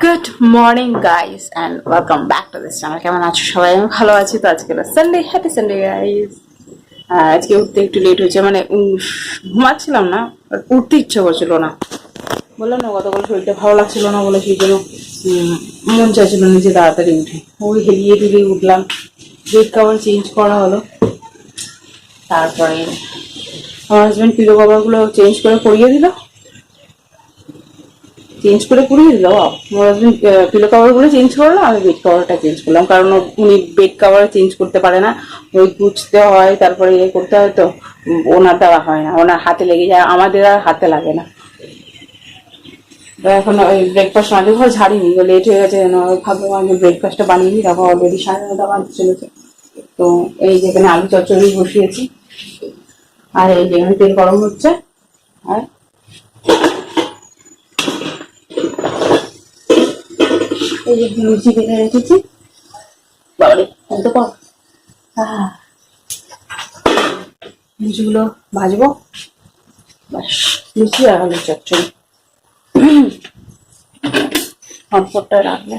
Good morning guys and welcome back to this channel. কেমন আছো সবাই? আমি ভালো আছি। তো আজকে সানডে, হ্যাপি সানডে গাইস। আজকে উঠতে একটু লেট হয়েছে, মানে ঘুমাচ্ছিলাম না, উঠতে ইচ্ছা করছিল না। বললাম না গতকাল শরীরটা ভালো লাগছিল না বলে, সেই জন্য মন চাইছিল নিজে তাড়াতাড়ি উঠে। ওই হেলিয়ে টেলিয়ে উঠলাম, বেড কভার চেঞ্জ করা হলো। তারপরে আমার হাজব্যান্ড পিলো কভারগুলো চেঞ্জ করে পরিয়ে দিল। আমার হাজবেন্ড পিলো কভার গুলো চেঞ্জ করলো, আমি বেড কভারটা চেঞ্জ করলাম, কারণ উনি বেড কভার চেঞ্জ করতে পারে না। ওই গুছতে হয়, তারপরে ইয়ে করতে হয়, তো ওনার দেওয়া হয় না, ওনার হাতে লেগে যায়, আমাদের আর হাতে লাগে না। তো এখন ওই ব্রেকফাস্ট মাঝে ঘর ঝাড়িনি, লেট হয়ে গেছে, ভাবলাম আমি ব্রেকফাস্টটা বানিয়ে নিই, তখন অলরেডি 9:30 বাজতে চলেছে। তো এই যেখানে আলু চচ্চড়ি বসিয়েছি, আর এই যেখানে তেল গরম হচ্ছে, আর এই যে লুচি কেটে রেখেছি। বাবারে তো পাও, লুচিগুলো ভাজবো, ব্যাস। লুচি আর আলু চচ্চড়ি হটপটটা রাখবো।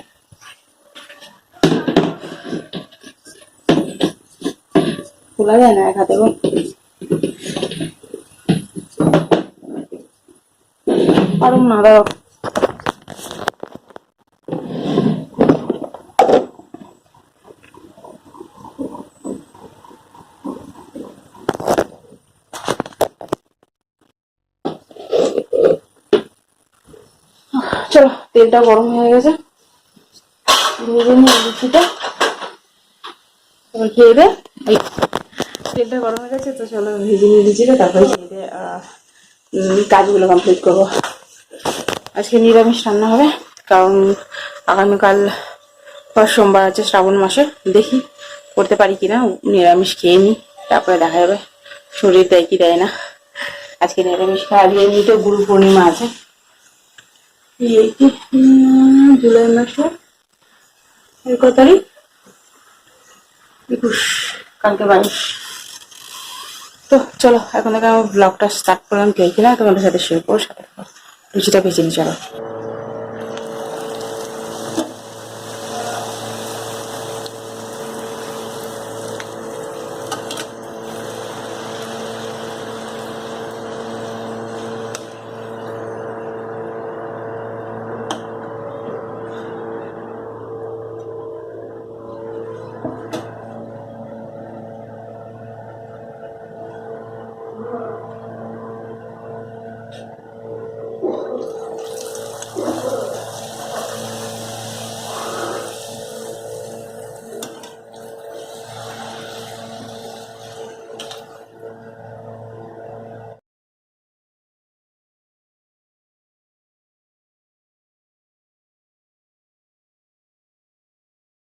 খোলা যায় না এক হাতে গো, পারুম না, দাঁড়াও। চলো, তেলটা গরম হয়ে গেছে, ভেজে নিই লুচিটা, এবার খেয়ে দে। তেলটা গরম হয়ে গেছে, তো চলো ভেজে নিয়ে লুচিটা, তারপরে খেয়ে দে কাজগুলো কমপ্লিট করবো। আজকে নিরামিষ রান্না হবে, কারণ আগামীকাল সোমবার আছে শ্রাবণ মাসে, দেখি করতে পারি কিনা। নিরামিষ খেয়ে নিই, তারপরে দেখা যাবে শরীর দেয় কি দেয় না। আজকে নিরামিষ খাওয়া দিয়ে এমনিতেও গুরু পূর্ণিমা আছে। জুলাই মাসে কত তারিখ? 21, কালকে 22। তো চলো এখন থেকে আমার ব্লগটা স্টার্ট করলাম, কে কিনা তোমাদের সাথে শেয়ার করবো, সাথে লুচিটা ভেজে নি। চলো।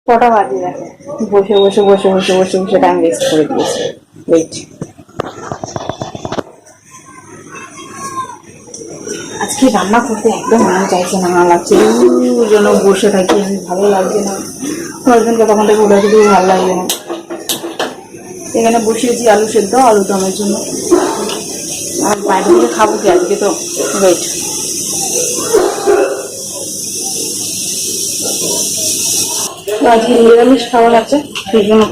কটা বাজে দেখো, বসে বসে বসে বসে বসে বসে টাইম ওয়েস্ট করে দিয়েছে। ওয়েট, আজকে রান্না করতে একদম মন চাইছে না, লাগছে যেন বসে থাকি, আমি ভালো লাগছে না। হাজবেন্ডকে তখন থেকে বলে দিতেও ভালো লাগছে না। এখানে বসিয়েছি আলু সেদ্ধ, আলু দমের জন্য। আর বাইরে থেকে খাবো কি আজকে? তো ওয়েট, আজকে নিরামিষ খাবার আছে, সেই জন্য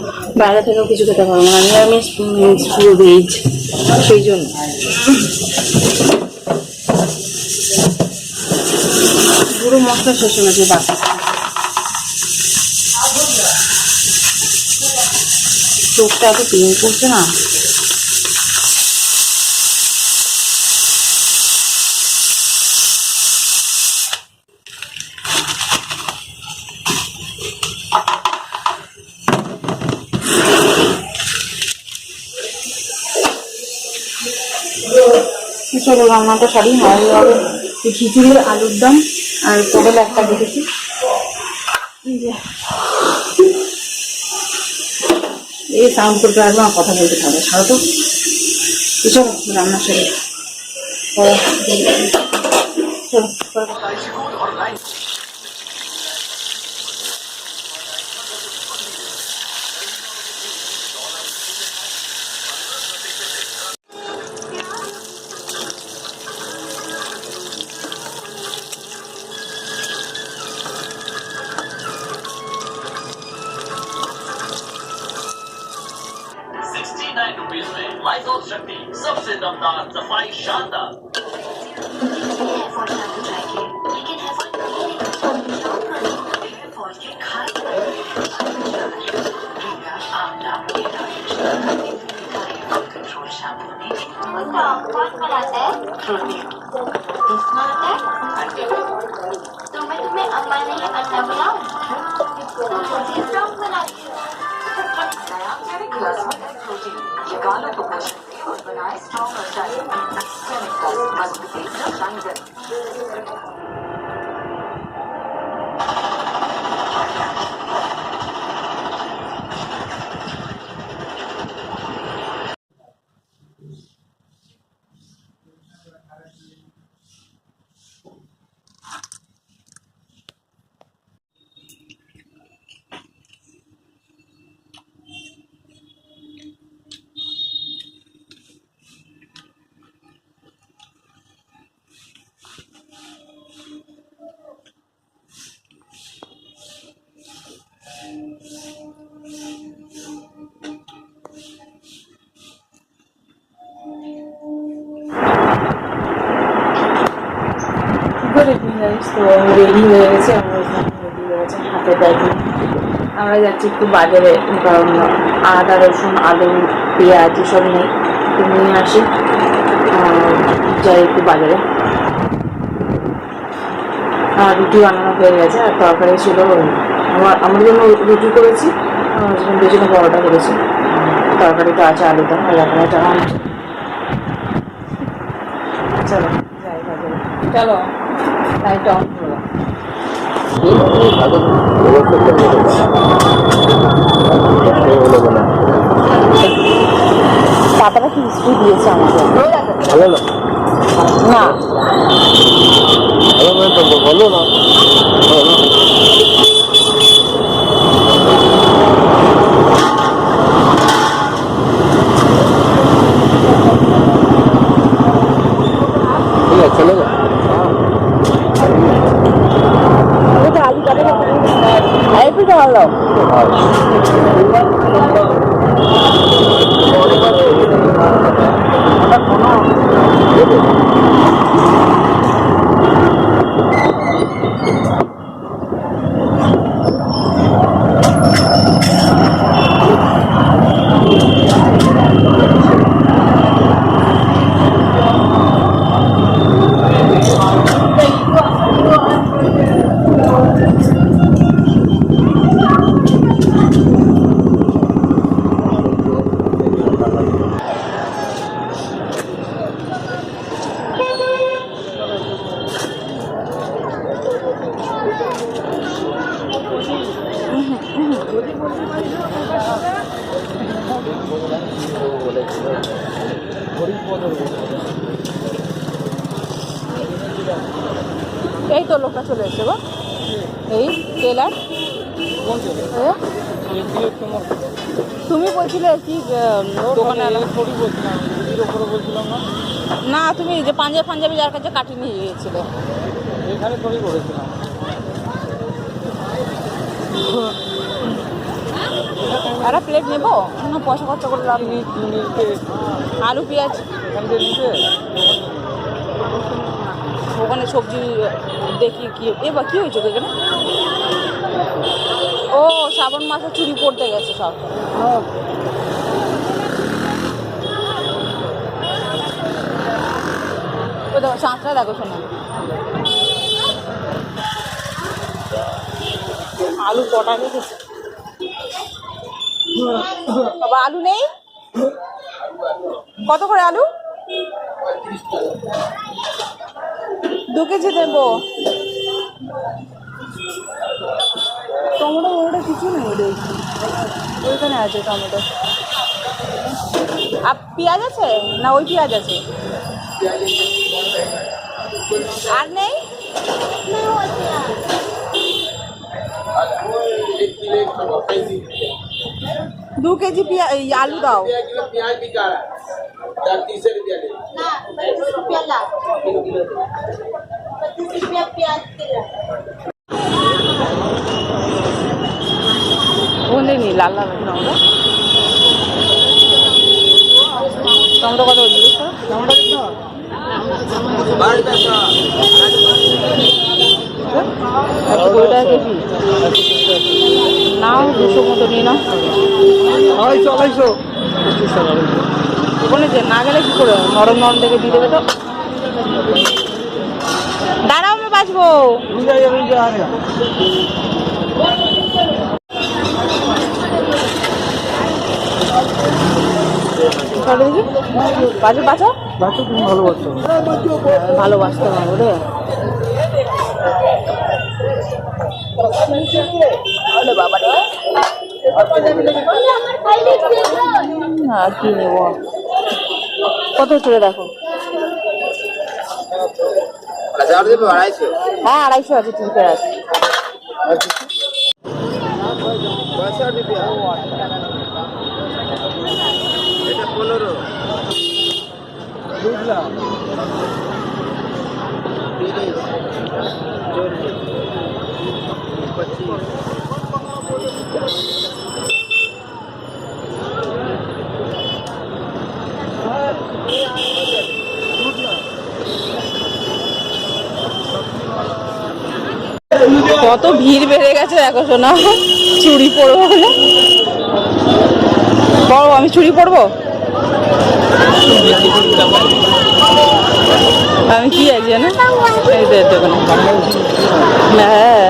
বাইরে থেকেও কিছু খেতে পারবো না। নিরামিষ পুরো ভেজ, সেই জন্য পুরো মশলা শেষ হয়ে গেছে। বাকি চোখটা এত পেন করছে না। চলো রান্নাটা সারি, ভালো হবে। খিচুড়ি, আলুর দম আর পটল একটা দেখেছি। এই সাউন্ড করতে পারবো না, কথা বলতে থাকবে, ছাড়ো তো। চলো রান্না সারি। চলো। सबसे दमदार सफाई शानदार। कौन बनाता है? किसने आता है? तो मैं तुम्हें अम्मा नहीं अंडा बनाऊं? तो मुझे स्ट्रॉन्ग बनाती हूँ। नया क्लिनिक प्लस में प्रोटीन ये गालों को पोषण दे और बनाए स्ट्रॉन्ग और शाइनी। क्लिनिक प्लस मजबूती जो शाइन दे। গুড ইভিনিং গাইস, তো আমি রেডি হয়ে গেছি। আমরা রেডি হয়ে গেছে, হাতে ব্যাগ নিয়ে আমরা যাচ্ছি একটু বাজারে, কারণ আদা রসুন আলু পেঁয়াজ এসব নেই, একটু নিয়ে আসি। যাই একটু বাজারে। রুটি বানানো হয়ে গেছে আর তরকারি ছিল। আমার জন্য রুটি করেছি, আমার হাজবেন্ডের জন্য পরোটা করেছি। তরকারিটা আছে আলুটা আর এখানে টাকা আছে। চলো যাই বাজারে, চলো লাইট অন করো। পাতাটা কি মিষ্টি দিয়েছে আমাকে, ভালো না না ভালো তো বলো না ঠিক আছে চলে আলু কাটে একটু ভালো। এই তো লোকটা চলে এসছে গো, এই টেলার। তুমি বলছিলে কি দোকানে না, তুমি যে পাঞ্জাবি যার কাছে কাটি নিয়ে গিয়েছিলে এখানে তৈরি করেছিলাম। একটা প্লেট নেবো না, পয়সা খরচা করলাম। আলু পেঁয়াজ ওখানে সবজি দেখি কি এবার কি হয়েছে এখানে। ও শ্রাবণ মাসে চুরি করতে গেছে সব। ও দেখো চাঁচটা দেখো, শোনো আলু কটা রেখেছে বাবা। আলু নেই, কত করে আলু? 2 কেজি দেবো। টমেটো ওটা কিছু নেই, ওইখানে আছে টমেটো। আর পেঁয়াজ আছে না? ওই পেঁয়াজ আছে আর নেই। 2 কেজি আলু দাও। प्याज भी का रहा है 30 रुपया ले ना 25 रुपया ला 25 रुपया प्याज किलो। ওখানে নি লাল লাল টমেটো। টমেটো কত বলছিস? কুড়ি টাকা কেজি নাও, 200 মতো নিয়ে নাও। ওখানে যে না গেলে কি করে নরম নরম দেখে দিয়ে দেবে তো। দাঁড়াও, আমি বাঁচবো। ভালোবাসতে পারবো রে। কি নেবো, কত চলে দেখো। হ্যাঁ 250 আছে, ঠিক আছে। এটা 15 বুঝলাম। কত ভিড় বেড়ে গেছে দেখো শোনা। চুড়ি পরবো বলে বড়, আমি চুড়ি পরবো। আমি কি আছি জানো, এই তো এর দোকানে। হ্যাঁ,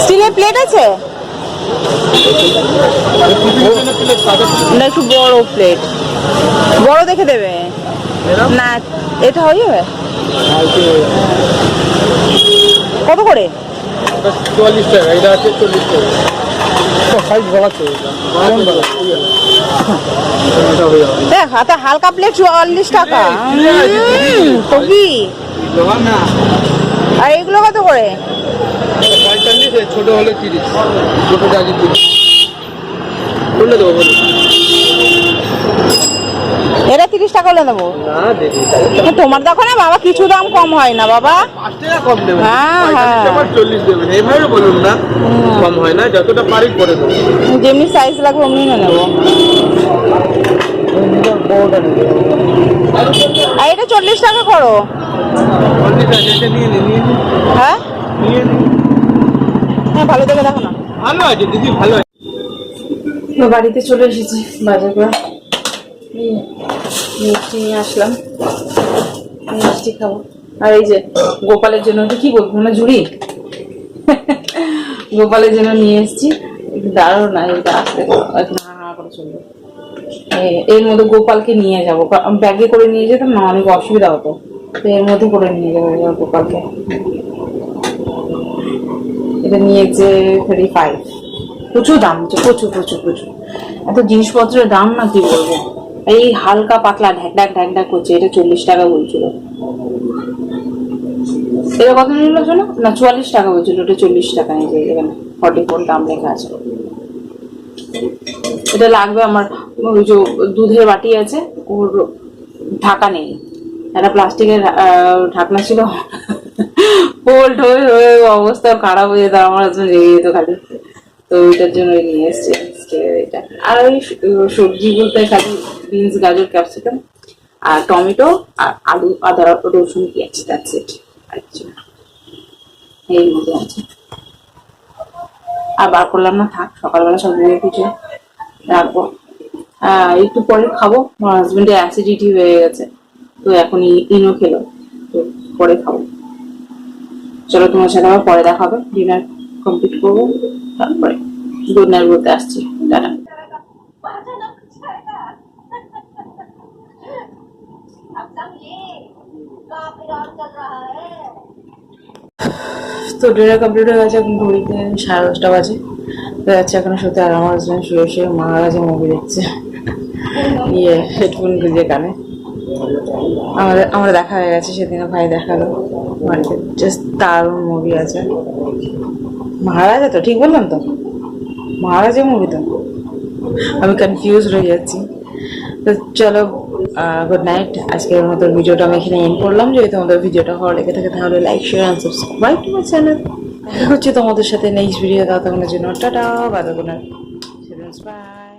স্টিলের প্লেট আছে না? একটু বড় প্লেট, বড় দেখে দেবে না। এটা হয়ে যাবে কত করে? 44 টাকা। এটা আছে 40 টাকা। সাইজ বড় আছে। দেখ হাতে হালকা প্লেট 44 টাকা। তো কি আর এগুলো কত করে? 45, ছোট হলে 30। ছোটটা আগে 30 বলে দেবো। এটা 30 টাকা হলে নেবো না দিদি, তোমার দেখো না বাবা, কিছু দাম কম হয় না বাবা। 5 টাকা কম দেবেন। হ্যাঁ, 45 টাকা 40 দেবেন, এইভাবে বলুন না। কম হয় না, যতটা পারি করে দেবো। যেমনি সাইজ লাগবে অমনি না নেবো। আর এটা 40 টাকা করো। 40 টাকা এটা নিয়ে নিন। হ্যাঁ নিয়ে নিন। হ্যাঁ, ভালো দেখে দেখো না। ভালো আছে দিদি, ভালো আছে। তো বাড়িতে চলে এসেছি, বাজার করে মিষ্টি নিয়ে আসলাম। মিষ্টি খাবো। আর এই যে গোপালের জন্য, তো কি বলবো না, ঝুড়ি গোপালের জন্য নিয়ে এসেছি। দাঁড়াও না, এইটা আসতে এখন হা করে চলবে। এর মধ্যে গোপালকে নিয়ে যাবো, ব্যাগে করে নিয়ে যেতাম না, অনেক অসুবিধা হতো। তো এর মধ্যে করে নিয়ে যাবো গোপালকে। এটা নিয়েছে 35। প্রচুর দাম হচ্ছে, প্রচুর প্রচুর প্রচুর। এত জিনিসপত্রের দাম না কি বলবো। এই হালকা পাতলা ঢ্যাকঢাক ঢ্যাকঢাক করছে, এটা 40 টাকা বলছিল। এটা কত নিল শোনো না, 44 টাকা বলছিল, ওটা 40 টাকা নিয়েছে। এখানে 44 দাম লেখা আছে। এটা লাগবে আমার। ওই যে দুধের বাটি আছে, ওর ঢাকা নেই, একটা প্লাস্টিকের ঢাকনা ছিল, ফোল্ড হয়ে হয়ে অবস্থা খারাপ হয়ে যেত, আমার হাজবেন্ড রেগে যেত খালি। তো ওইটার জন্য নিয়ে এসছে এটা। আর ওই সবজি বলতে খালি বিনস, গাজর, ক্যাপসিকাম আর টমেটো আর আলু, আদা, রসুন, পেঁয়াজ, দ্যাটস ইট। আর কিছু না, এই মতো আছে। আর বার করলাম না, থাক, সকালবেলা সব ধুয়ে কিছু রাখবো। একটু পরে খাবো। আমার হাজবেন্ডের অ্যাসিডিটি হয়ে গেছে, তো এখন ইনো খেলো, তো পরে খাবো। চলো, তোমার সাথে আবার পরে দেখা হবে। ডিনার কমপ্লিট করবো, তারপরে গুড নাইট বলতে আসছি। টাটা। তো ডিনার কমপ্লিট হয়ে গেছে, এখন ঘড়িতে 10:30 বাজে। তো যাচ্ছে এখন শুতে। আর আমার হাজবেন্ড শুয়ে শুয়ে মহারাজে মুভি দেখছে, হেডফোন গুঁজে কানে। আমার দেখা হয়ে গেছে, সেদিনও ভাই দেখালো বাড়িতে। জাস্ট দারুণ মুভি আছে। মহারাজা তো ঠিক বললাম তো, মহারাজের মুভি তো, আমি কনফিউজ হয়ে যাচ্ছি। তো চলো, গুড নাইট। আজকের মতো ভিডিওটা আমি এখানে এন্ড করলাম। যদি তোমাদের ভিডিওটা ভালো লেগে থাকে তাহলে like, share and subscribe to my channel. দেখা হচ্ছে তোমাদের সাথে নেক্সট ভিডিও। ততক্ষণের জন্য tata, bye bye, good night, by.